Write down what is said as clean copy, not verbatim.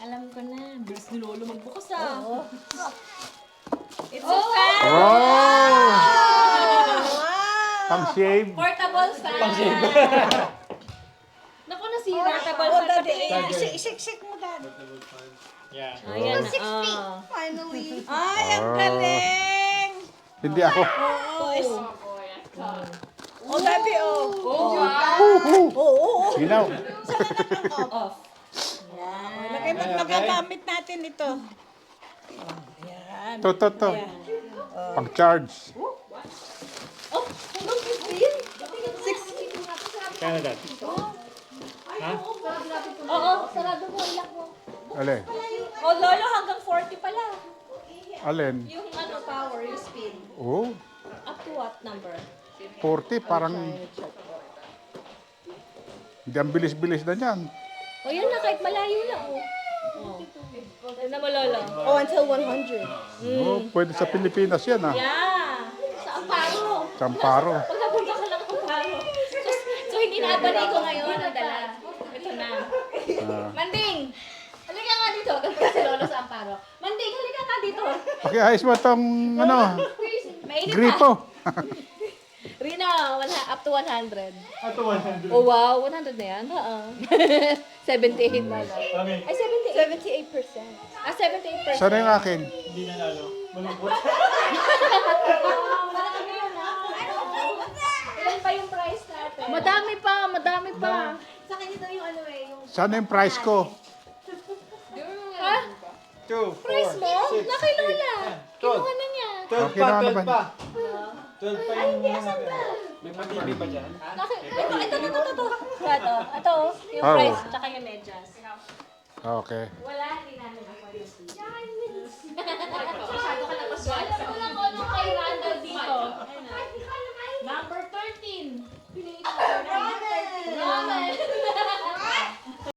Alam ko na. Bilis ni Lolo magbukas ah. Oo. It's a fan! Wow! Wow! Pang-shave. Portable fan! Naku, nasira. Portable Oh, fan. daddy, Patingin. shake mo, dad. Yeah. Ayan. 60, ah. finally. Ay, ang galing! Hindi ako. Oh, daddy, oh. Oh, wow. Oo. Sinaw. Off. Lagay mo, magagamit natin ito. Ayan. To. Pag-charge. Oh, hanggang 15? Kaya na, Dad. Ha? Oo, sarado mo. Ilak mo. Alin? Oh, Lolo, hanggang 40 pala. Alin? Yung power, yung speed. Oh, Up to what number? 40. Parang hindi ang bilis-bilis na yan. O yan na, kahit malayo lang. Oh. Ano mo, Lolo? Oh, until 100. Oh, pwede sa Pilipinas yan ah. Yeah. Sa Amparo. Sa Amparo. Pag napunta ka lang Amparo. So hindi naabanay ko ngayon ang dala. Ito na. Manding! Halika nga dito. Ganun si Lolo sa Amparo. Manding, halika nga dito. Pakiayos mo itong ano, Mainit na. gripo. Rina, up to 100. Ato 100. Oh wow, 100 na yan? Oo. 78 na lang. Okay. Ay, 78. 78%. Ah, 78%. Sana yung akin? Hindi nanalo. Malungkot. Marami yun ah. Ilan pa yung price natin? Madami pa. Sa kanya daw yung ano eh, yung... Sana yung price ko? Ha? 2, Price mo? Nakay Lola. Kinuha na niya. 12 Okay pa, na 12 naman. pa. 12 pa yung asan ba? May pa-TV ba dyan? Ito. Ito, yung Oh. price, tsaka yung medyas. Okay. Wala, hindi namin afford.